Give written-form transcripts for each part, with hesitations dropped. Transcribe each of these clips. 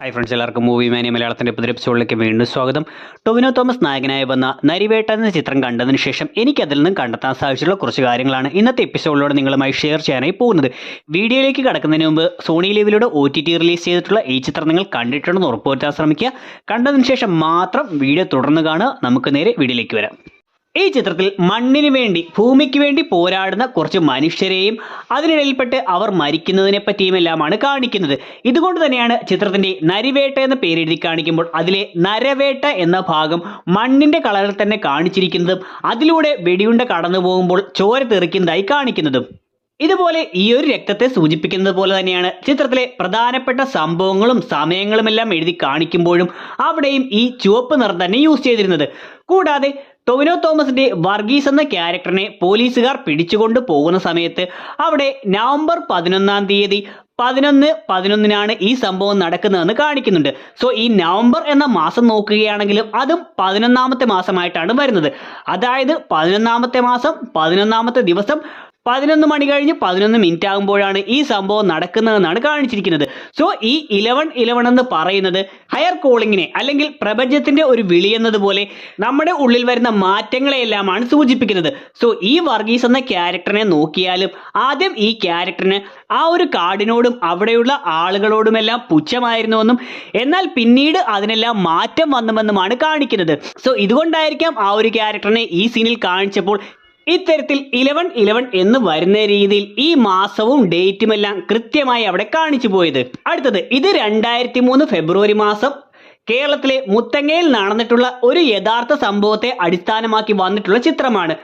Hi friends, എല്ലാവർക്കും movie മാനിയ മലയാളത്തിൻ്റെ പുതിയ എപ്പിസോഡിലേക്ക് വീണ്ടും സ്വാഗതം. ടൊവിനോ തോമസ് നായകനായി വന്ന നരിവേട്ട എന്ന ചിത്രം കണ്ടതിന് ശേഷം എനിക്കതിൽ നിന്നും കണ്ടെത്താൻ സാധിച്ചിട്ടുള്ള കുറച്ച് കാര്യങ്ങളാണ് ഇന്നത്തെ എപ്പിസോഡിലൂടെ നിങ്ങളുമായി ഷെയർ ചെയ്യാനായി പോകുന്നത്. വീഡിയോയിലേക്ക് കടക്കുന്നതിന് മുമ്പ് സോണി ലിവിലൂടെ OTT റിലീസ് ചെയ്തിട്ടുള്ള ഈ ചിത്രം നിങ്ങൾ കണ്ടിട്ടുണ്ടെന്ന് ഉറപ്പുവരുത്താൻ ശ്രമിക്കുക. കണ്ടതിന് ശേഷം മാത്രം വീഡിയോ തുടർന്ന് കാണുക. നമുക്ക് നേരെ വീഡിയോയിലേക്ക് വരാം. ഈ ചിത്രത്തിൽ മണ്ണിന് വേണ്ടി, ഭൂമിക്ക് വേണ്ടി പോരാടുന്ന കുറച്ച് മനുഷ്യരെയും അതിനിടയിൽപ്പെട്ട് അവർ മരിക്കുന്നതിനെ പറ്റിയുമെല്ലാമാണ് കാണിക്കുന്നത്. ഇതുകൊണ്ട് തന്നെയാണ് ചിത്രത്തിന്റെ നരിവേട്ട എന്ന പേരെഴുതി കാണിക്കുമ്പോൾ അതിലെ നരവേട്ട എന്ന ഭാഗം മണ്ണിന്റെ കളറിൽ തന്നെ കാണിച്ചിരിക്കുന്നതും അതിലൂടെ വെടിയുണ്ട കടന്നു പോകുമ്പോൾ ചോര തെറിക്കുന്നതായി കാണിക്കുന്നതും. ഇതുപോലെ ഈ ഒരു രക്തത്തെ സൂചിപ്പിക്കുന്നത് പോലെ തന്നെയാണ് ചിത്രത്തിലെ പ്രധാനപ്പെട്ട സംഭവങ്ങളും സമയങ്ങളുമെല്ലാം എഴുതി കാണിക്കുമ്പോഴും അവിടെയും ഈ ചുവപ്പ് നിറം തന്നെ യൂസ് ചെയ്തിരുന്നത്. കൂടാതെ ടൊവിനോ തോമസിന്റെ വർഗീസ് എന്ന ക്യാരക്ടറിനെ പോലീസുകാർ പിടിച്ചുകൊണ്ട് പോകുന്ന സമയത്ത് അവിടെ നവംബർ 11-ാം തീയതി 11/11 ഈ സംഭവം നടക്കുന്നതെന്ന് കാണിക്കുന്നുണ്ട്. സോ ഈ നവംബർ എന്ന മാസം നോക്കുകയാണെങ്കിലും അതും 11ാമത്തെ മാസമായിട്ടാണ് വരുന്നത്. അതായത് 11ാമത്തെ മാസം 11ാമത്തെ ദിവസം 11 മണി കഴിഞ്ഞ് 11 മിനിറ്റ് ആകുമ്പോഴാണ് ഈ സംഭവം നടക്കുന്നതെന്നാണ് കാണിച്ചിരിക്കുന്നത്. സോ ഈ 11/11 എന്ന് പറയുന്നത് ഹയർ കോളിങ്ങിനെ അല്ലെങ്കിൽ പ്രപഞ്ചത്തിന്റെ ഒരു വിളി എന്നതുപോലെ നമ്മുടെ ഉള്ളിൽ വരുന്ന മാറ്റങ്ങളെയെല്ലാമാണ് സൂചിപ്പിക്കുന്നത്. സോ ഈ വർഗീസ് എന്ന ക്യാരക്ടറിനെ നോക്കിയാലും ആദ്യം ഈ ക്യാരക്ടറിന് ആ ഒരു കാടിനോടും അവിടെയുള്ള ആളുകളോടുമെല്ലാം പുച്ഛമായിരുന്നുവെന്നും എന്നാൽ പിന്നീട് അതിനെല്ലാം മാറ്റം വന്നുവെന്നുമാണ് കാണിക്കുന്നത്. സോ ഇതുകൊണ്ടായിരിക്കാം ആ ഒരു ക്യാരക്ടറിനെ ഈ സീനിൽ കാണിച്ചപ്പോൾ ഇത്തരത്തിൽ 11/11 എന്ന് വരുന്ന രീതിയിൽ ഈ മാസവും ഡേറ്റും എല്ലാം കൃത്യമായി അവിടെ കാണിച്ചു പോയത്. അടുത്തത്, ഇത് 2003 ഫെബ്രുവരി മാസം കേരളത്തിലെ മുത്തങ്ങയിൽ നടന്നിട്ടുള്ള ഒരു യഥാർത്ഥ സംഭവത്തെ അടിസ്ഥാനമാക്കി വന്നിട്ടുള്ള ചിത്രമാണ്.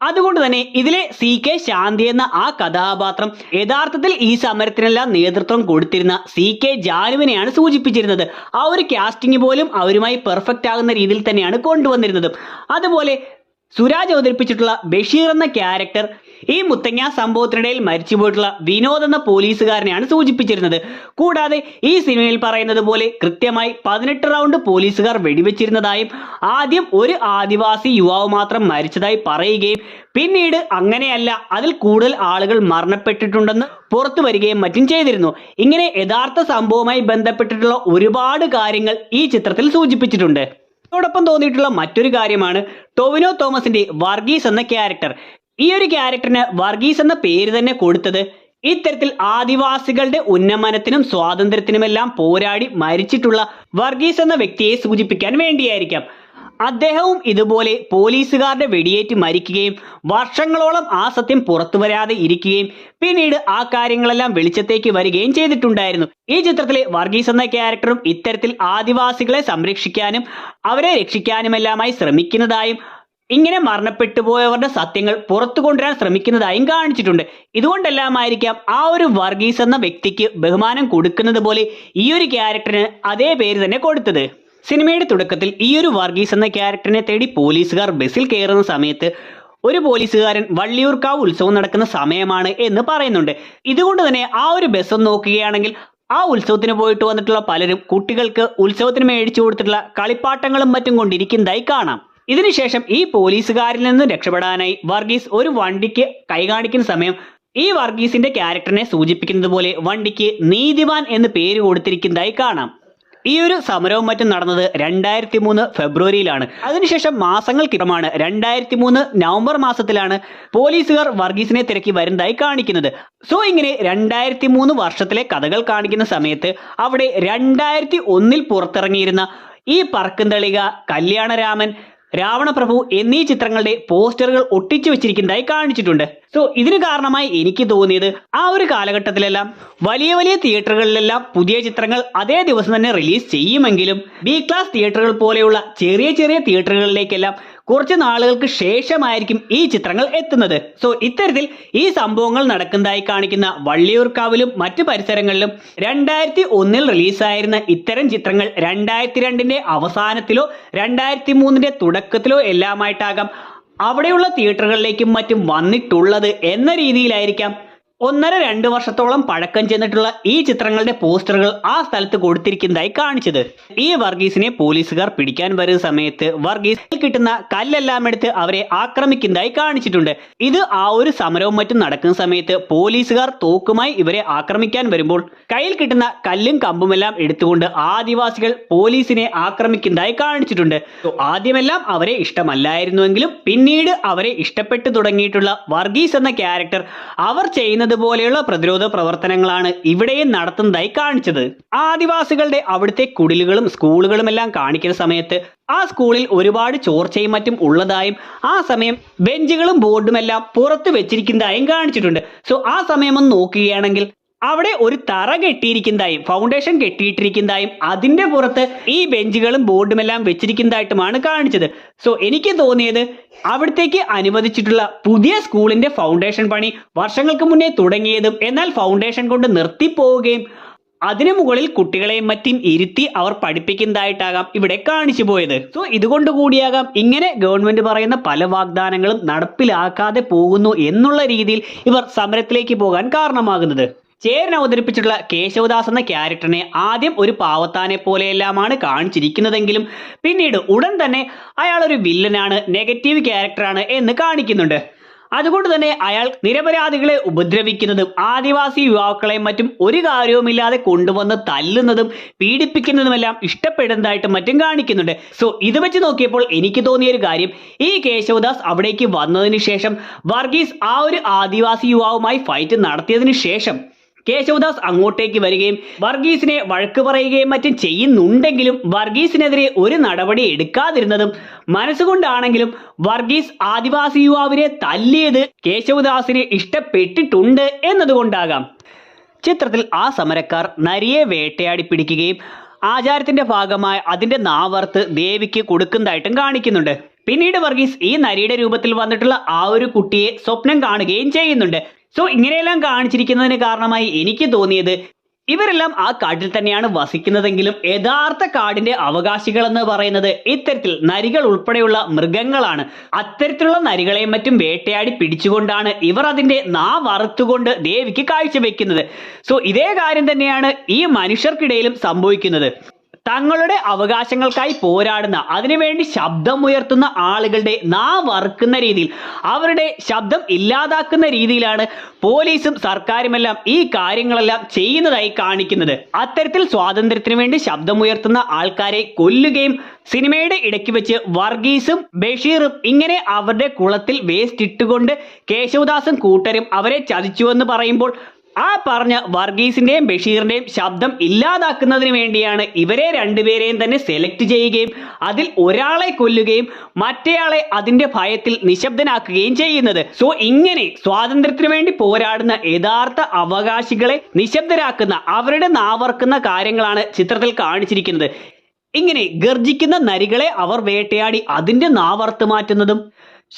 അതുകൊണ്ട് തന്നെ ഇതിലെ CK ശാന്തി എന്ന ആ കഥാപാത്രം യഥാർത്ഥത്തിൽ ഈ സമരത്തിനെല്ലാം നേതൃത്വം കൊടുത്തിരുന്ന CK ജാനുവിനെയാണ് സൂചിപ്പിച്ചിരുന്നത്. ആ ഒരു കാസ്റ്റിംഗ് പോലും അവരുമായി പെർഫെക്റ്റ് ആകുന്ന രീതിയിൽ തന്നെയാണ് കൊണ്ടുവന്നിരുന്നത്. അതുപോലെ സുരാജ് അവതരിപ്പിച്ചിട്ടുള്ള ബഷീർ എന്ന ക്യാരക്ടർ ഈ മുത്തങ്ങ സംഭവത്തിനിടയിൽ മരിച്ചുപോയിട്ടുള്ള വിനോദ് എന്ന പോലീസുകാരനെയാണ് സൂചിപ്പിച്ചിരുന്നത്. കൂടാതെ ഈ സിനിമയിൽ പറയുന്നത് പോലെ കൃത്യമായി 18 റൗണ്ട് പോലീസുകാർ വെടിവെച്ചിരുന്നതായും ആദ്യം ഒരു ആദിവാസി യുവാവ് മാത്രം മരിച്ചതായി പറയുകയും പിന്നീട് അങ്ങനെയല്ല, അതിൽ കൂടുതൽ ആളുകൾ മരണപ്പെട്ടിട്ടുണ്ടെന്ന് പുറത്തു വരികയും മറ്റും ചെയ്തിരുന്നു. ഇങ്ങനെ യഥാർത്ഥ സംഭവവുമായി ബന്ധപ്പെട്ടിട്ടുള്ള ഒരുപാട് കാര്യങ്ങൾ ഈ ചിത്രത്തിൽ സൂചിപ്പിച്ചിട്ടുണ്ട്. അതോടൊപ്പം തോന്നിയിട്ടുള്ള മറ്റൊരു കാര്യമാണ് ടൊവിനോ തോമസിന്റെ വർഗീസ് എന്ന ക്യാരക്ടർ. ഈ ഒരു ക്യാരക്ടറിന് വർഗീസ് എന്ന പേര് തന്നെ കൊടുത്തത് ഇത്തരത്തിൽ ആദിവാസികളുടെ ഉന്നമനത്തിനും സ്വാതന്ത്ര്യത്തിനുമെല്ലാം പോരാടി മരിച്ചിട്ടുള്ള വർഗീസ് എന്ന വ്യക്തിയെ സൂചിപ്പിക്കാൻ വേണ്ടിയായിരിക്കാം. അദ്ദേഹവും ഇതുപോലെ പോലീസുകാരുടെ വെടിയേറ്റ് മരിക്കുകയും വർഷങ്ങളോളം ആ സത്യം പുറത്തു വരാതെ ഇരിക്കുകയും പിന്നീട് ആ കാര്യങ്ങളെല്ലാം വെളിച്ചത്തേക്ക് വരികയും ചെയ്തിട്ടുണ്ടായിരുന്നു. ഈ ചിത്രത്തിലെ വർഗീസ് എന്ന ക്യാരക്ടറും ഇത്തരത്തിൽ ആദിവാസികളെ സംരക്ഷിക്കാനും അവരെ രക്ഷിക്കാനുമെല്ലാമായി ശ്രമിക്കുന്നതായും ഇങ്ങനെ മരണപ്പെട്ടു പോയവരുടെ സത്യങ്ങൾ പുറത്തു കൊണ്ടുവരാൻ ശ്രമിക്കുന്നതായും കാണിച്ചിട്ടുണ്ട്. ഇതുകൊണ്ടെല്ലാമായിരിക്കാം ആ ഒരു വർഗീസ് എന്ന വ്യക്തിക്ക് ബഹുമാനം കൊടുക്കുന്നത് പോലെ ഈ ഒരു ക്യാരക്ടറിന് അതേ പേര് തന്നെ കൊടുത്തത്. സിനിമയുടെ തുടക്കത്തിൽ ഈ ഒരു വർഗീസ് എന്ന ക്യാരക്ടറിനെ തേടി പോലീസുകാർ ബസ്സിൽ കയറുന്ന സമയത്ത് ഒരു പോലീസുകാരൻ വള്ളിയൂർക്കാവ് ഉത്സവം നടക്കുന്ന സമയമാണ് എന്ന് പറയുന്നുണ്ട്. ഇതുകൊണ്ട് തന്നെ ആ ഒരു ബസ് ഒന്ന് നോക്കുകയാണെങ്കിൽ ആ ഉത്സവത്തിന് പോയിട്ട് വന്നിട്ടുള്ള പലരും കുട്ടികൾക്ക് ഉത്സവത്തിന് മേടിച്ചു കൊടുത്തിട്ടുള്ള കളിപ്പാട്ടങ്ങളും മറ്റും കൊണ്ടിരിക്കുന്നതായി കാണാം. ഇതിനുശേഷം ഈ പോലീസുകാരിൽ നിന്ന് രക്ഷപ്പെടാനായി വർഗീസ് ഒരു വണ്ടിക്ക് കൈ കാണിക്കുന്ന സമയം ഈ വർഗീസിന്റെ ക്യാരക്ടറിനെ സൂചിപ്പിക്കുന്നത് പോലെ വണ്ടിക്ക് നീതിമാൻ എന്ന് പേര് കൊടുത്തിരിക്കുന്നതായി കാണാം. ഈ ഒരു സമരവും മറ്റും നടന്നത് 2003 ഫെബ്രുവരിയിലാണ്. അതിനുശേഷം മാസങ്ങൾക്കിപ്പുറമാണ് 2003 നവംബർ മാസത്തിലാണ് പോലീസുകാർ വർഗീസിനെ തിരക്കി വരുന്നതായി കാണിക്കുന്നത്. സോ ഇങ്ങനെ 2003 വർഷത്തിലെ കഥകൾ കാണിക്കുന്ന സമയത്ത് അവിടെ 2001 പുറത്തിറങ്ങിയിരുന്ന ഈ പറക്കുംതളിക, കല്യാണരാമൻ, രാവണപ്രഭു എന്നീ ചിത്രങ്ങളുടെ പോസ്റ്ററുകൾ ഒട്ടിച്ചു വെച്ചിരിക്കുന്നതായി കാണിച്ചിട്ടുണ്ട്. സോ ഇതിന് കാരണമായി എനിക്ക് തോന്നിയത് ആ ഒരു കാലഘട്ടത്തിലെല്ലാം വലിയ വലിയ തിയേറ്ററുകളിലെല്ലാം പുതിയ ചിത്രങ്ങൾ അതേ ദിവസം തന്നെ റിലീസ് ചെയ്യുമെങ്കിലും B ക്ലാസ് തിയേറ്ററുകൾ പോലെയുള്ള ചെറിയ ചെറിയ തിയേറ്ററുകളിലേക്കെല്ലാം കുറച്ച് നാളുകൾക്ക് ശേഷമായിരിക്കും ഈ ചിത്രങ്ങൾ എത്തുന്നത്. സോ ഇത്തരത്തിൽ ഈ സംഭവങ്ങൾ നടക്കുന്നതായി കാണിക്കുന്ന വള്ളിയൂർക്കാവിലും മറ്റു പരിസരങ്ങളിലും 2001 റിലീസായിരുന്ന ഇത്തരം ചിത്രങ്ങൾ 2002 അവസാനത്തിലോ 2003 തുടക്കത്തിലോ എല്ലാമായിട്ടാകാം അവിടെയുള്ള തിയേറ്ററുകളിലേക്കും മറ്റും വന്നിട്ടുള്ളത് എന്ന രീതിയിലായിരിക്കാം 1.5-2 വർഷത്തോളം പഴക്കം ചെന്നിട്ടുള്ള ഈ ചിത്രങ്ങളുടെ പോസ്റ്ററുകൾ ആ സ്ഥലത്ത് കൊടുത്തിരിക്കുന്നതായി കാണിച്ചത്. ഈ വർഗീസിനെ പോലീസുകാർ പിടിക്കാൻ വരുന്ന സമയത്ത് വർഗീസ് കിട്ടുന്ന കല്ലെല്ലാം എടുത്ത് അവരെ ആക്രമിക്കുന്നതായി കാണിച്ചിട്ടുണ്ട്. ഇത് ആ ഒരു സമരവും മറ്റും നടക്കുന്ന സമയത്ത് പോലീസുകാർ തോക്കുമായി ഇവരെ ആക്രമിക്കാൻ വരുമ്പോൾ കയ്യിൽ കിട്ടുന്ന കല്ലും കമ്പുമെല്ലാം എടുത്തുകൊണ്ട് ആദിവാസികൾ പോലീസിനെ ആക്രമിക്കുന്നതായി കാണിച്ചിട്ടുണ്ട്. ആദ്യമെല്ലാം അവരെ ഇഷ്ടമല്ലായിരുന്നുവെങ്കിലും പിന്നീട് അവരെ ഇഷ്ടപ്പെട്ടു തുടങ്ങിയിട്ടുള്ള വർഗീസ് എന്ന ക്യാരക്ടർ അവർ ചെയ്യുന്നത് പോലെയുള്ള പ്രതിരോധ പ്രവർത്തനങ്ങളാണ് ഇവിടെയും നടത്തുന്നതായി കാണിച്ചത്. ആദിവാസികളുടെ അവിടുത്തെ കുടിലുകളും സ്കൂളുകളും എല്ലാം കാണിക്കുന്ന സമയത്ത് ആ സ്കൂളിൽ ഒരുപാട് ചോർച്ചയും മറ്റും ഉള്ളതായും ആ സമയം ബെഞ്ചുകളും ബോർഡും എല്ലാം പുറത്ത് വെച്ചിരിക്കുന്നതായും കാണിച്ചിട്ടുണ്ട്. സോ ആ സമയം ഒന്ന് നോക്കുകയാണെങ്കിൽ അവിടെ ഒരു തറ കെട്ടിയിരിക്കുന്നതായും ഫൗണ്ടേഷൻ കെട്ടിയിട്ടിരിക്കുന്നതായും അതിന്റെ പുറത്ത് ഈ ബെഞ്ചുകളും ബോർഡുമെല്ലാം വെച്ചിരിക്കുന്നതായിട്ടുമാണ് കാണിച്ചത്. സോ എനിക്ക് തോന്നിയത് അവിടത്തേക്ക് അനുവദിച്ചിട്ടുള്ള പുതിയ സ്കൂളിന്റെ ഫൗണ്ടേഷൻ പണി വർഷങ്ങൾക്ക് മുന്നേ തുടങ്ങിയതും എന്നാൽ ഫൗണ്ടേഷൻ കൊണ്ട് നിർത്തിപ്പോവുകയും അതിനു മുകളിൽ കുട്ടികളെയും മറ്റും ഇരുത്തി അവർ പഠിപ്പിക്കുന്നതായിട്ടാകാം ഇവിടെ കാണിച്ചു പോയത്. സോ ഇതുകൊണ്ട് കൂടിയാകാം ഇങ്ങനെ ഗവൺമെന്റ് പറയുന്ന പല വാഗ്ദാനങ്ങളും നടപ്പിലാക്കാതെ പോകുന്നു എന്നുള്ള രീതിയിൽ ഇവർ സമരത്തിലേക്ക് പോകാൻ കാരണമാകുന്നത്. ചേരൻ അവതരിപ്പിച്ചിട്ടുള്ള കേശവദാസ് എന്ന ക്യാരക്ടറിനെ ആദ്യം ഒരു പാവത്താനെ പോലെയെല്ലാമാണ് കാണിച്ചിരിക്കുന്നതെങ്കിലും പിന്നീട് ഉടൻ തന്നെ അയാൾ ഒരു വില്ലനാണ്, നെഗറ്റീവ് ക്യാരക്ടറാണ് എന്ന് കാണിക്കുന്നുണ്ട്. അതുകൊണ്ട് തന്നെ അയാൾ നിരപരാധികളെ ഉപദ്രവിക്കുന്നതും ആദിവാസി യുവാക്കളെയും മറ്റും ഒരു കാര്യവുമില്ലാതെ കൊണ്ടുവന്ന് തല്ലുന്നതും പീഡിപ്പിക്കുന്നതുമെല്ലാം ഇഷ്ടപ്പെടുന്നതായിട്ടും മറ്റും കാണിക്കുന്നുണ്ട്. സോ ഇത് വെച്ച് നോക്കിയപ്പോൾ എനിക്ക് തോന്നിയ ഒരു കാര്യം, ഈ കേശവദാസ് അവിടേക്ക് വന്നതിന് ശേഷം വർഗീസ് ആ ഒരു ആദിവാസി യുവാവുമായി ഫൈറ്റ് നടത്തിയതിനു ശേഷം കേശവദാസ് അങ്ങോട്ടേക്ക് വരികയും വർഗീസിനെ വഴക്ക് പറയുകയും മറ്റും ചെയ്യുന്നുണ്ടെങ്കിലും വർഗീസിനെതിരെ ഒരു നടപടി എടുക്കാതിരുന്നതും മനസ്സുകൊണ്ടാണെങ്കിലും വർഗീസ് ആദിവാസി യുവാവിനെ തല്ലിയത് കേശവദാസിന് ഇഷ്ടപ്പെട്ടിട്ടുണ്ട് എന്നതുകൊണ്ടാകാം. ചിത്രത്തിൽ ആ സമരക്കാർ നരിയെ വേട്ടയാടി പിടിക്കുകയും ആചാരത്തിന്റെ ഭാഗമായി അതിന്റെ നാവറുത്ത് ദേവിക്ക് കൊടുക്കുന്നതായിട്ടും കാണിക്കുന്നുണ്ട്. പിന്നീട് വർഗീസ് ഈ നരിയുടെ രൂപത്തിൽ വന്നിട്ടുള്ള ആ ഒരു കുട്ടിയെ സ്വപ്നം കാണുകയും ചെയ്യുന്നുണ്ട്. സോ ഇങ്ങനെയെല്ലാം കാണിച്ചിരിക്കുന്നതിന് കാരണമായി എനിക്ക് തോന്നിയത് ഇവരെല്ലാം ആ കാട്ടിൽ തന്നെയാണ് വസിക്കുന്നതെങ്കിലും യഥാർത്ഥ കാടിന്റെ അവകാശികൾ എന്ന് പറയുന്നത് ഇത്തരത്തിൽ നരികൾ ഉൾപ്പെടെയുള്ള മൃഗങ്ങളാണ്. അത്തരത്തിലുള്ള നരികളെയും മറ്റും വേട്ടയാടി പിടിച്ചുകൊണ്ടാണ് ഇവർ അതിന്റെ നാവറുത്തുകൊണ്ട് ദേവിക്ക് കാഴ്ചവെക്കുന്നത്. സോ ഇതേ കാര്യം തന്നെയാണ് ഈ മനുഷ്യർക്കിടയിലും സംഭവിക്കുന്നത്. തങ്ങളുടെ അവകാശങ്ങൾക്കായി പോരാടുന്ന, അതിനുവേണ്ടി ശബ്ദമുയർത്തുന്ന ആളുകളുടെ നാവറുക്കുന്ന രീതിയിൽ, അവരുടെ ശബ്ദം ഇല്ലാതാക്കുന്ന രീതിയിലാണ് പോലീസും സർക്കാരുമെല്ലാം ഈ കാര്യങ്ങളെല്ലാം ചെയ്യുന്നതായി കാണിക്കുന്നത്. അത്തരത്തിൽ സ്വാതന്ത്ര്യത്തിന് വേണ്ടി ശബ്ദമുയർത്തുന്ന ആൾക്കാരെ കൊല്ലുകയും സിനിമയുടെ ഇടയ്ക്ക് വെച്ച് വർഗീസും ബഷീറും ഇങ്ങനെ അവരുടെ കുളത്തിൽ വേസ്റ്റ് ഇട്ടുകൊണ്ട് കേശവദാസും കൂട്ടരും അവരെ ചതിച്ചുവെന്ന് പറയുമ്പോൾ ആ പറഞ്ഞ വർഗീസിന്റെയും ബഷീറിന്റെയും ശബ്ദം ഇല്ലാതാക്കുന്നതിന് വേണ്ടിയാണ് ഇവരെ രണ്ടുപേരെയും തന്നെ സെലക്ട് ചെയ്യുകയും അതിൽ ഒരാളെ കൊല്ലുകയും മറ്റേയാളെ അതിന്റെ ഭയത്തിൽ നിശബ്ദനാക്കുകയും ചെയ്യുന്നത്. സോ ഇങ്ങനെ സ്വാതന്ത്ര്യത്തിന് വേണ്ടി പോരാടുന്ന യഥാർത്ഥ അവകാശികളെ നിശബ്ദരാക്കുന്ന, അവരുടെ നാവർക്കുന്ന കാര്യങ്ങളാണ് ചിത്രത്തിൽ കാണിച്ചിരിക്കുന്നത്. ഇങ്ങനെ ഗർജിക്കുന്ന നരികളെ അവർ വേട്ടയാടി അതിന്റെ നാവറുത്ത് മാറ്റുന്നതും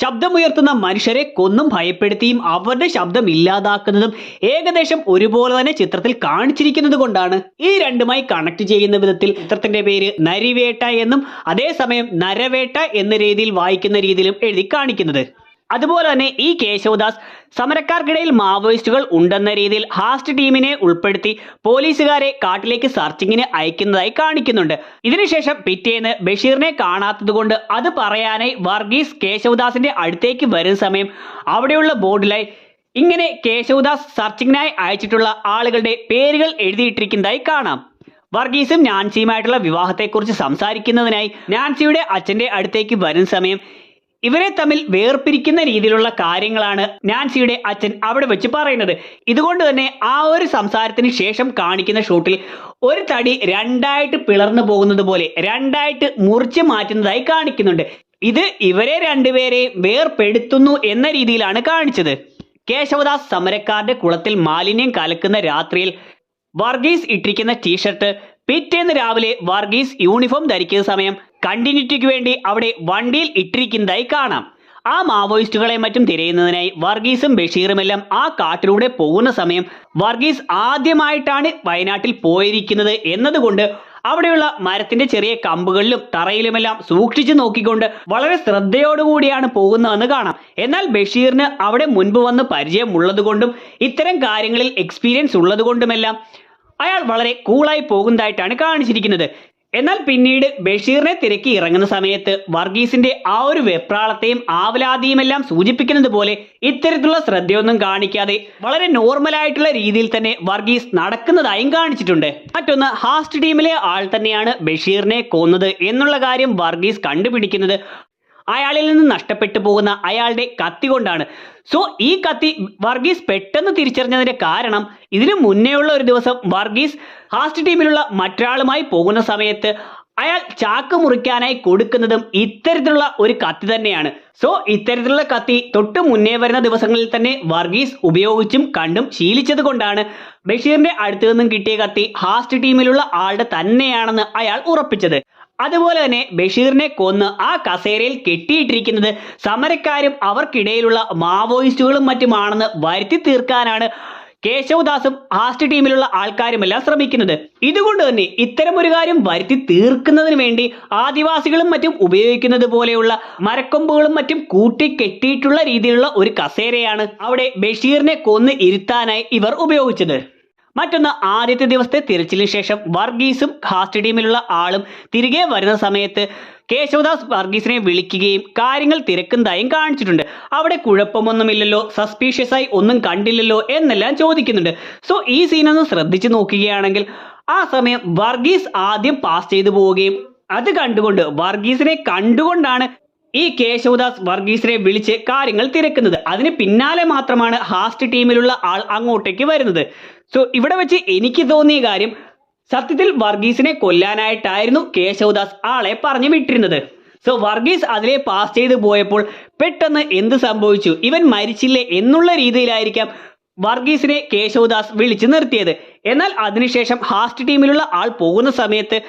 ശബ്ദമുയർത്തുന്ന മനുഷ്യരെ കൊന്നും ഭയപ്പെടുത്തിയും അവരുടെ ശബ്ദം ഇല്ലാതാക്കുന്നതും ഏകദേശം ഒരുപോലെ തന്നെ ചിത്രത്തിൽ കാണിച്ചിരിക്കുന്നത് കൊണ്ടാണ് ഈ രണ്ടുമായി കണക്ട് ചെയ്യുന്ന വിധത്തിൽ ചിത്രത്തിന്റെ പേര് നരിവേട്ട എന്നും അതേസമയം നരവേട്ട എന്ന രീതിയിൽ വായിക്കുന്ന രീതിയിലും എഴുതി കാണിക്കുന്നത്. അതുപോലെ തന്നെ ഈ കേശവദാസ് സമരക്കാർക്കിടയിൽ മാവോയിസ്റ്റുകൾ ഉണ്ടെന്ന രീതിയിൽ ഹാസ്റ്റ് ടീമിനെ ഉൾപ്പെടുത്തി പോലീസുകാരെ കാട്ടിലേക്ക് സർച്ചിങ്ങിന് അയക്കുന്നതായി കാണിക്കുന്നുണ്ട്. ഇതിനുശേഷം പിറ്റേന്ന് ബഷീറിനെ കാണാത്തതുകൊണ്ട് അത് പറയാനായി വർഗീസ് കേശവദാസിന്റെ അടുത്തേക്ക് വരുന്ന സമയം അവിടെയുള്ള ബോർഡിലായി ഇങ്ങനെ കേശവദാസ് സർച്ചിങ്ങിനായി അയച്ചിട്ടുള്ള ആളുകളുടെ പേരുകൾ എഴുതിയിട്ടിരിക്കുന്നതായി കാണാം. വർഗീസും നാൻസിയുമായിട്ടുള്ള വിവാഹത്തെക്കുറിച്ച് സംസാരിക്കുന്നതിനായി നാൻസിയുടെ അച്ഛന്റെ അടുത്തേക്ക് വരുന്ന സമയം ഇവരെ തമ്മിൽ വേർപിരിക്കുന്ന രീതിയിലുള്ള കാര്യങ്ങളാണ് നാൻസിയുടെ അച്ഛൻ അവിടെ വെച്ച് പറയുന്നത്. ഇതുകൊണ്ട് തന്നെ ആ ഒരു സംസാരത്തിന് ശേഷം കാണിക്കുന്ന ഷോട്ടിൽ ഒരു തടി രണ്ടായിട്ട് പിളർന്നു പോകുന്നത് പോലെ രണ്ടായിട്ട് മുറിച്ച് മാറ്റുന്നതായി കാണിക്കുന്നുണ്ട്. ഇത് ഇവരെ രണ്ടുപേരെയും വേർപെടുത്തുന്നു എന്ന രീതിയിലാണ് കാണിച്ചത്. കേശവദാസ് സമരക്കാരുടെ കുളത്തിൽ മാലിന്യം കലക്കുന്ന രാത്രിയിൽ വർഗീസ് ഇട്ടിരിക്കുന്ന ടീഷർട്ട് പിറ്റേന്ന് രാവിലെ വർഗീസ് യൂണിഫോം ധരിക്കുന്ന സമയം കണ്ടിന്യൂറ്റിക്ക് വേണ്ടി അവിടെ വണ്ടിയിൽ ഇട്ടിരിക്കുന്നതായി കാണാം. ആ മാവോയിസ്റ്റുകളെ മറ്റും തിരയുന്നതിനായി വർഗീസും ബഷീറുമെല്ലാം ആ കാട്ടിലൂടെ പോകുന്ന സമയം വർഗീസ് ആദ്യമായിട്ടാണ് വയനാട്ടിൽ പോയിരിക്കുന്നത് എന്നതുകൊണ്ട് അവിടെയുള്ള മരത്തിന്റെ ചെറിയ കമ്പുകളിലും തറയിലുമെല്ലാം സൂക്ഷിച്ചു നോക്കിക്കൊണ്ട് വളരെ ശ്രദ്ധയോടുകൂടിയാണ് പോകുന്നതെന്ന് കാണാം. എന്നാൽ ബഷീറിന് അവിടെ മുൻപ് വന്ന് പരിചയമുള്ളതുകൊണ്ടും ഇത്തരം കാര്യങ്ങളിൽ എക്സ്പീരിയൻസ് ഉള്ളതുകൊണ്ടുമെല്ലാം അയാൾ വളരെ കൂളായി പോകുന്നതായിട്ടാണ് കാണിച്ചിരിക്കുന്നത്. എന്നാൽ പിന്നീട് ബഷീറിനെ തിരക്കി ഇറങ്ങുന്ന സമയത്ത് വർഗീസിന്റെ ആ ഒരു വെപ്രാളത്തെയും ആവലാതിയുമെല്ലാം സൂചിപ്പിക്കുന്നത് പോലെ ഇത്തരത്തിലുള്ള ശ്രദ്ധയൊന്നും കാണിക്കാതെ വളരെ നോർമലായിട്ടുള്ള രീതിയിൽ തന്നെ വർഗീസ് നടക്കുന്നതായും കാണിച്ചിട്ടുണ്ട്. മറ്റൊന്ന്, ഹാസ്റ്റ് ടീമിലെ ആൾ തന്നെയാണ് ബഷീറിനെ കൊന്നത് എന്നുള്ള കാര്യം വർഗീസ് കണ്ടുപിടിക്കുന്നത് അയാളിൽ നിന്ന് നഷ്ടപ്പെട്ടു പോകുന്ന അയാളുടെ കത്തി കൊണ്ടാണ്. സോ ഈ കത്തി വർഗീസ് പെട്ടെന്ന് തിരിച്ചറിഞ്ഞതിന്റെ കാരണം ഇതിനു മുന്നേയുള്ള ഒരു ദിവസം വർഗീസ് ഹാസ്റ്റ് ടീമിലുള്ള മറ്റൊരാളുമായി പോകുന്ന സമയത്ത് അയാൾ ചാക്ക് മുറിക്കാനായി കൊടുക്കുന്നതും ഇത്തരത്തിലുള്ള ഒരു കത്തി തന്നെയാണ്. സോ ഇത്തരത്തിലുള്ള കത്തി തൊട്ട് മുന്നേ വരുന്ന ദിവസങ്ങളിൽ തന്നെ വർഗീസ് ഉപയോഗിച്ചും കണ്ടും ശീലിച്ചത് കൊണ്ടാണ് ബഷീറിന്റെ അടുത്തു നിന്നും കിട്ടിയ കത്തി ഹാസ്റ്റ് ടീമിലുള്ള ആളുടെ തന്നെയാണെന്ന് അയാൾ ഉറപ്പിച്ചത്. അതുപോലെ തന്നെ ബഷീറിനെ കൊന്ന് ആ കസേരയിൽ കെട്ടിയിട്ടിരിക്കുന്നത് സമരക്കാരും അവർക്കിടയിലുള്ള മാവോയിസ്റ്റുകളും മറ്റുമാണെന്ന് വരുത്തി തീർക്കാനാണ് കേശവദാസും ഹാസ്റ്റ് ടീമിലുള്ള ആൾക്കാരുമെല്ലാം ശ്രമിക്കുന്നത്. ഇതുകൊണ്ട് തന്നെ ഇത്തരം ഒരു കാര്യം വരുത്തി തീർക്കുന്നതിന് വേണ്ടി ആദിവാസികളും മറ്റും ഉപയോഗിക്കുന്നത് പോലെയുള്ള മരക്കൊമ്പുകളും മറ്റും കൂട്ടി കെട്ടിയിട്ടുള്ള രീതിയിലുള്ള ഒരു കസേരയാണ് അവിടെ ബഷീറിനെ കൊന്ന് ഇരുത്താനായി ഇവർ ഉപയോഗിച്ചത്. മറ്റൊന്ന്, ആദ്യത്തെ ദിവസത്തെ തിരച്ചിലിന് ശേഷം വർഗീസും ഹാസ്റ്റ് ടീമിലുള്ള ആളും തിരികെ വരുന്ന സമയത്ത് കേശവദാസ് വർഗീസിനെ വിളിക്കുകയും കാര്യങ്ങൾ തിരക്കുന്നതായും കാണിച്ചിട്ടുണ്ട്. അവിടെ കുഴപ്പമൊന്നുമില്ലല്ലോ, സസ്പീഷ്യസ് ആയി ഒന്നും കണ്ടില്ലല്ലോ എന്നെല്ലാം ചോദിക്കുന്നുണ്ട്. സോ ഈ സീനൊന്ന് ശ്രദ്ധിച്ചു നോക്കുകയാണെങ്കിൽ ആ സമയം വർഗീസ് ആദ്യം പാസ് ചെയ്തു പോവുകയും അത് കണ്ടുകൊണ്ട് വർഗീസിനെ കണ്ടുകൊണ്ടാണ് ഈ കേശവദാസ് വർഗീസിനെ വിളിച്ച് കാര്യങ്ങൾ തിരക്കുന്നത്. അതിന് പിന്നാലെ മാത്രമാണ് ഹാസ്റ്റ് ടീമിലുള്ള ആൾ അങ്ങോട്ടേക്ക് വരുന്നത്. സോ ഇവിടെ വെച്ച് എനിക്ക് തോന്നിയ കാര്യം, സത്യത്തിൽ വർഗീസിനെ കൊല്ലാനായിട്ടായിരുന്നു കേശവദാസ് ആളെ പറഞ്ഞു വിട്ടിരുന്നത്. സോ വർഗീസ് അതിലെ പാസ് ചെയ്ത് പോയപ്പോൾ പെട്ടെന്ന് എന്ത് സംഭവിച്ചു, ഇവൻ മരിച്ചില്ലേ എന്നുള്ള രീതിയിലായിരിക്കാം വർഗീസിനെ കേശവദാസ് വിളിച്ചു നിർത്തിയത്. എന്നാൽ അതിനുശേഷം ഹാസ്റ്റ് ടീമിലുള്ള ആൾ പോകുന്ന സമയത്ത്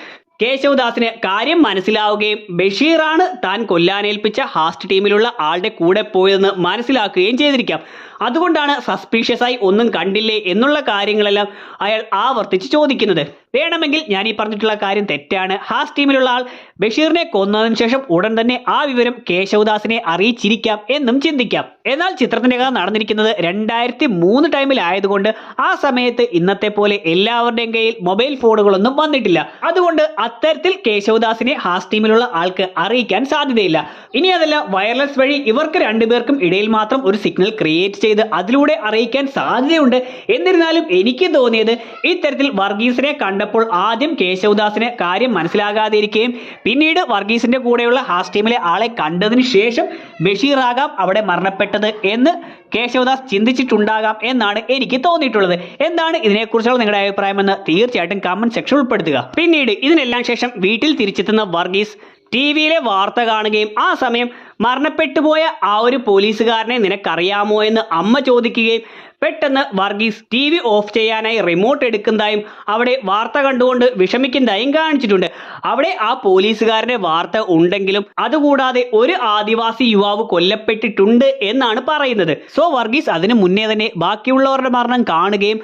കേശവദാസിന് കാര്യം മനസ്സിലാവുകയും ബഷീറാണ് താൻ കൊല്ലാനേൽപ്പിച്ച ഹാസ്റ്റ് ടീമിലുള്ള ആളുടെ കൂടെ പോയതെന്ന് മനസ്സിലാക്കുകയും ചെയ്തിരിക്കാം. അതുകൊണ്ടാണ് സസ്പീഷ്യസ് ആയി ഒന്നും കണ്ടില്ലേ എന്നുള്ള കാര്യങ്ങളെല്ലാം അയാൾ ആവർത്തിച്ച് ചോദിക്കുന്നത്. വേണമെങ്കിൽ ഞാൻ ഈ പറഞ്ഞിട്ടുള്ള കാര്യം തെറ്റാണ്, ഹാസ്റ്റ് ടീമിലുള്ള ആൾ ബഷീറിനെ കൊന്നതിന് ശേഷം ഉടൻ തന്നെ ആ വിവരം കേശവദാസിനെ അറിയിച്ചിരിക്കാം എന്നും ചിന്തിക്കാം. എന്നാൽ ചിത്രത്തിന്റെ കഥ നടന്നിരിക്കുന്നത് 2003 ടൈമിലായതുകൊണ്ട് ആ സമയത്ത് ഇന്നത്തെ പോലെ എല്ലാവരുടെയും കയ്യിൽ മൊബൈൽ ഫോണുകളൊന്നും വന്നിട്ടില്ല. അതുകൊണ്ട് അത്തരത്തിൽ കേശവദാസിനെ ഹാസ്റ്റ് ടീമിലുള്ള ആൾക്ക് അറിയിക്കാൻ സാധ്യതയില്ല. ഇനി അതല്ല, വയർലെസ് വഴി ഇവർക്ക് രണ്ടുപേർക്കും ഇടയിൽ മാത്രം ഒരു സിഗ്നൽ ക്രിയേറ്റ് ചെയ്ത് അതിലൂടെ അറിയിക്കാൻ സാധ്യതയുണ്ട്. എന്നിരുന്നാലും എനിക്ക് തോന്നിയത് ഇത്തരത്തിൽ വർഗീസിനെ കണ്ടപ്പോൾ ആദ്യം കേശവദാസിന് കാര്യം മനസ്സിലാകാതെ ഇരിക്കുകയും പിന്നീട് വർഗീസിന്റെ കൂടെയുള്ള ഹാസ്റ്റ് ടീമിലെ ആളെ കണ്ടതിന് ശേഷം ബഷീറാകാം അവിടെ മരണപ്പെട്ടത് എന്ന് കേശവദാസ് ചിന്തിച്ചിട്ടുണ്ടാകാം എന്നാണ് എനിക്ക് തോന്നിയിട്ടുള്ളത്. എന്താണ് ഇതിനെക്കുറിച്ചുള്ള നിങ്ങളുടെ അഭിപ്രായമെന്ന് തീർച്ചയായിട്ടും കമന്റ് സെക്ഷൻ ഉൾപ്പെടുത്തുക. പിന്നീട് ഇതിനെല്ലാം ശേഷം വീട്ടിൽ തിരിച്ചെത്തുന്ന വർഗീസ് ടിവിയിലെ വാർത്ത കാണുകയും ആ സമയം മരണപ്പെട്ടു പോയ ആ ഒരു പോലീസുകാരനെ നിനക്കറിയാമോ എന്ന് അമ്മ ചോദിക്കുകയും പെട്ടെന്ന് വർഗീസ് TV ഓഫ് ചെയ്യാനായി റിമോട്ട് എടുക്കുന്നതായും അവിടെ വാർത്ത കണ്ടുകൊണ്ട് വിഷമിക്കുന്നതായും കാണിച്ചിട്ടുണ്ട്. അവിടെ ആ പോലീസുകാരന്റെ വാർത്ത ഉണ്ടെങ്കിലും അതുകൂടാതെ ഒരു ആദിവാസി യുവാവ് കൊല്ലപ്പെട്ടിട്ടുണ്ട് എന്നാണ് പറയുന്നത്. സോ വർഗീസ് അതിനു മുന്നേ തന്നെ ബാക്കിയുള്ളവരുടെ മരണം കാണുകയും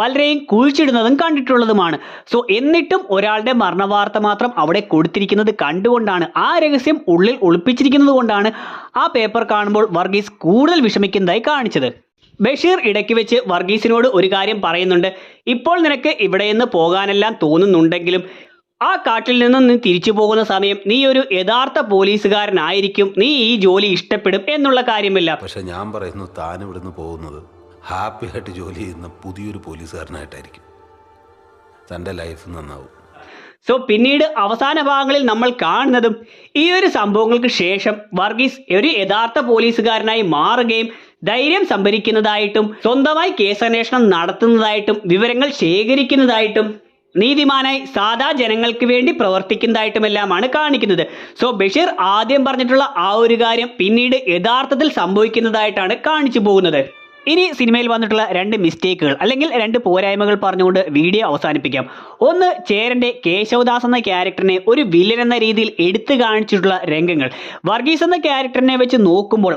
പലരെയും കുഴിച്ചിടുന്നതും കണ്ടിട്ടുള്ളതുമാണ്. സോ എന്നിട്ടും ഒരാളുടെ മരണവാർത്ത മാത്രം അവിടെ കൊടുത്തിരിക്കുന്നത് കണ്ടുകൊണ്ടാണ്, ആ രഹസ്യം ഉള്ളിൽ ഒളിപ്പിച്ചിരിക്കുന്നത് കൊണ്ടാണ് ആ പേപ്പർ കാണുമ്പോൾ വർഗീസ് കൂടുതൽ വിഷമിക്കുന്നതായി കാണിച്ചത്. ബഷീർ ഇടയ്ക്ക് വെച്ച് വർഗീസിനോട് ഒരു കാര്യം പറയുന്നുണ്ട്. ഇപ്പോൾ നിനക്ക് ഇവിടെ നിന്ന് പോകാനെല്ലാം തോന്നുന്നുണ്ടെങ്കിലും ആ കാട്ടിൽ നിന്നും നീ തിരിച്ചു പോകുന്ന സമയം നീ ഒരു യഥാർത്ഥ പോലീസുകാരനായിരിക്കും, നീ ഈ ജോലി ഇഷ്ടപ്പെടും എന്നുള്ള കാര്യമില്ല. പക്ഷെ ഞാൻ പറയുന്നു, താൻ ഇവിടുന്ന് പോകുന്നത് ഹാപ്പി ആയിട്ട് ജോലി ചെയ്യുന്ന പുതിയൊരു പോലീസുകാരനായിട്ടായിരിക്കും. തൻ്റെ ലൈഫ് നന്നാവും. സോ പിന്നീട് അവസാന ഭാഗങ്ങളിൽ നമ്മൾ കാണുന്നതും ഈ ഒരു സംഭവങ്ങൾക്ക് ശേഷം വർഗീസ് ഒരു യഥാർത്ഥ പോലീസുകാരനായി മാറുകയും ധൈര്യം സംഭരിക്കുന്നതായിട്ടും സ്വന്തമായി കേസന്വേഷണം നടത്തുന്നതായിട്ടും വിവരങ്ങൾ ശേഖരിക്കുന്നതായിട്ടും നീതിമാനായി സാധാ ജനങ്ങൾക്ക് വേണ്ടി പ്രവർത്തിക്കുന്നതായിട്ടുമെല്ലാമാണ് കാണിക്കുന്നത്. സോ ബഷീർ ആദ്യം പറഞ്ഞിട്ടുള്ള ആ ഒരു കാര്യം പിന്നീട് യഥാർത്ഥത്തിൽ സംഭവിക്കുന്നതായിട്ടാണ് കാണിച്ചു പോകുന്നത്. ഇനി സിനിമയിൽ വന്നിട്ടുള്ള 2 മിസ്റ്റേക്കുകൾ അല്ലെങ്കിൽ 2 പോരായ്മകൾ പറഞ്ഞുകൊണ്ട് വീഡിയോ അവസാനിപ്പിക്കാം. ഒന്ന്, ചേരന്റെ കേശവദാസ് എന്ന ക്യാരക്ടറിനെ ഒരു വില്ലൻ എന്ന രീതിയിൽ എടുത്തു കാണിച്ചിട്ടുള്ള രംഗങ്ങൾ. വർഗീസ് എന്ന ക്യാരക്ടറിനെ വെച്ച് നോക്കുമ്പോൾ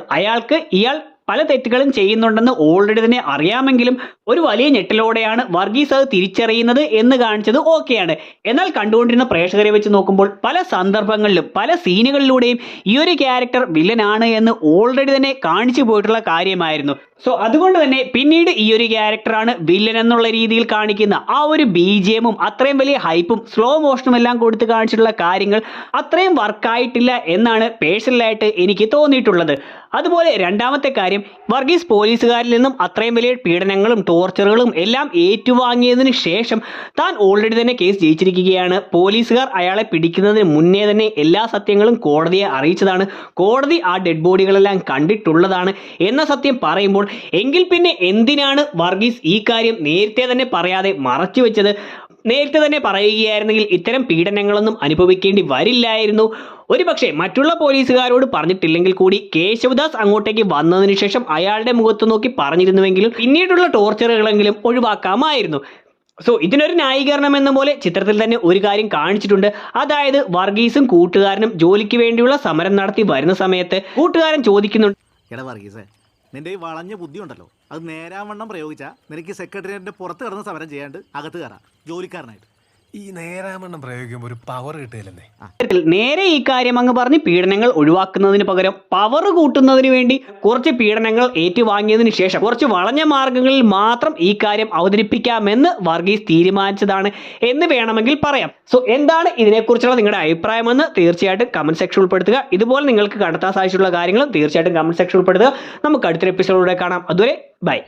ഇയാൾ പല തെറ്റുകളും ചെയ്യുന്നുണ്ടെന്ന് ഓൾറെഡി തന്നെ അറിയാമെങ്കിലും ഒരു വലിയ ഞെട്ടലോടെയാണ് വർഗീസ് അത് തിരിച്ചറിയുന്നത് എന്ന് കാണിച്ചത് ഓക്കെയാണ്. എന്നാൽ കണ്ടുകൊണ്ടിരുന്ന പ്രേക്ഷകരെ വെച്ച് നോക്കുമ്പോൾ പല സന്ദർഭങ്ങളിലും പല സീനുകളിലൂടെയും ഈ ഒരു ക്യാരക്ടർ വില്ലനാണ് എന്ന് ഓൾറെഡി തന്നെ കാണിച്ചു പോയിട്ടുള്ള കാര്യമായിരുന്നു. സോ അതുകൊണ്ട് തന്നെ പിന്നീട് ഈ ഒരു ക്യാരക്ടറാണ് വില്ലൻ എന്നുള്ള രീതിയിൽ കാണിക്കുന്ന ആ ഒരു BGM-ഉം അത്രയും വലിയ ഹൈപ്പും സ്ലോ മോഷനും എല്ലാം കൊടുത്ത് കാണിച്ചിട്ടുള്ള കാര്യങ്ങൾ അത്രയും വർക്കായിട്ടില്ല എന്നാണ് പേഴ്സണലായിട്ട് എനിക്ക് തോന്നിയിട്ടുള്ളത്. അതുപോലെ രണ്ടാമത്തെ കാര്യം, വർഗീസ് പോലീസുകാരിൽ നിന്നും അത്രയും വലിയ പീഡനങ്ങളും ടോർച്ചറുകളും എല്ലാം ഏറ്റുവാങ്ങിയതിന് ശേഷം താൻ ഓൾറെഡി തന്നെ കേസ് ജയിച്ചിരിക്കുകയാണ്. പോലീസുകാർ അയാളെ പിടിക്കുന്നതിന് മുന്നേ തന്നെ എല്ലാ സത്യങ്ങളും കോടതിയെ അറിയിച്ചതാണ്. കോടതി ആ ഡെഡ് ബോഡികളെല്ലാം കണ്ടിട്ടുള്ളതാണ് എന്ന സത്യം പറയുമ്പോൾ എങ്കിൽ പിന്നെ എന്തിനാണ് വർഗീസ് ഈ കാര്യം നേരത്തെ തന്നെ പറയാതെ മറച്ചു വെച്ചത്? നേരത്തെ തന്നെ പറയുകയായിരുന്നെങ്കിൽ ഇത്തരം പീഡനങ്ങളൊന്നും അനുഭവിക്കേണ്ടി വരില്ലായിരുന്നു. ഒരുപക്ഷെ മറ്റുള്ള പോലീസുകാരോട് പറഞ്ഞിട്ടില്ലെങ്കിൽ കൂടി കേശവദാസ് അങ്ങോട്ടേക്ക് വന്നതിന് ശേഷം അയാളുടെ മുഖത്ത് നോക്കി പറഞ്ഞിരുന്നുവെങ്കിലും പിന്നീടുള്ള ടോർച്ചറുകളെങ്കിലും ഒഴിവാക്കാമായിരുന്നു. സോ ഇതിനൊരു ന്യായീകരണം എന്ന പോലെ ചിത്രത്തിൽ തന്നെ ഒരു കാര്യം കാണിച്ചിട്ടുണ്ട്. അതായത് വർഗീസും കൂട്ടുകാരനും ജോലിക്ക് വേണ്ടിയുള്ള സമരം നടത്തി വരുന്ന സമയത്ത് കൂട്ടുകാരൻ ചോദിക്കുന്നുണ്ട്, എടാ വർഗീസേ, നിന്റെ ഈ വളഞ്ഞ ബുദ്ധി ഉണ്ടല്ലോ, അത് നേരാവണ്ണം പ്രയോഗിച്ചാൽ നിനക്ക് സെക്രട്ടേറിയറ്റിന്റെ പുറത്ത് കിടന്ന് സമരം ചെയ്യാണ്ട് അകത്ത് കയറാം ജോലിക്കാരനായിട്ട്. ഈ നേരാമണ്ണം പ്രയോഗിക്കുമ്പോൾ ഒരു പവർ കിട്ടിയില്ലെന്നേ. നേരെ ഈ കാര്യം അങ്ങ് പറഞ്ഞ് പീഡനങ്ങൾ ഒഴിവാക്കുന്നതിന് പകരം പവർ കൂട്ടുന്നതിന് വേണ്ടി കുറച്ച് പീഡനങ്ങൾ ഏറ്റുവാങ്ങിയതിന് ശേഷം കുറച്ച് വളഞ്ഞ മാർഗങ്ങളിൽ മാത്രം ഈ കാര്യം അവതരിപ്പിക്കാമെന്ന് വർഗീസ് തീരുമാനിച്ചതാണ് എന്ന് വേണമെങ്കിൽ പറയാം. സോ എന്താണ് ഇതിനെക്കുറിച്ചുള്ള നിങ്ങളുടെ അഭിപ്രായമെന്ന് തീർച്ചയായിട്ടും കമന്റ് സെക്ഷൻ ഉൾപ്പെടുത്തുക. ഇതുപോലെ നിങ്ങൾക്ക് കണ്ടെത്താൻ സാധിച്ചിട്ടുള്ള കാര്യങ്ങളും തീർച്ചയായിട്ടും കമന്റ് സെക്ഷൻ ഉൾപ്പെടുത്തുക. നമുക്ക് അടുത്തൊരു എപ്പിസോഡിലൂടെ കാണാം. അതുവരെ ബൈ.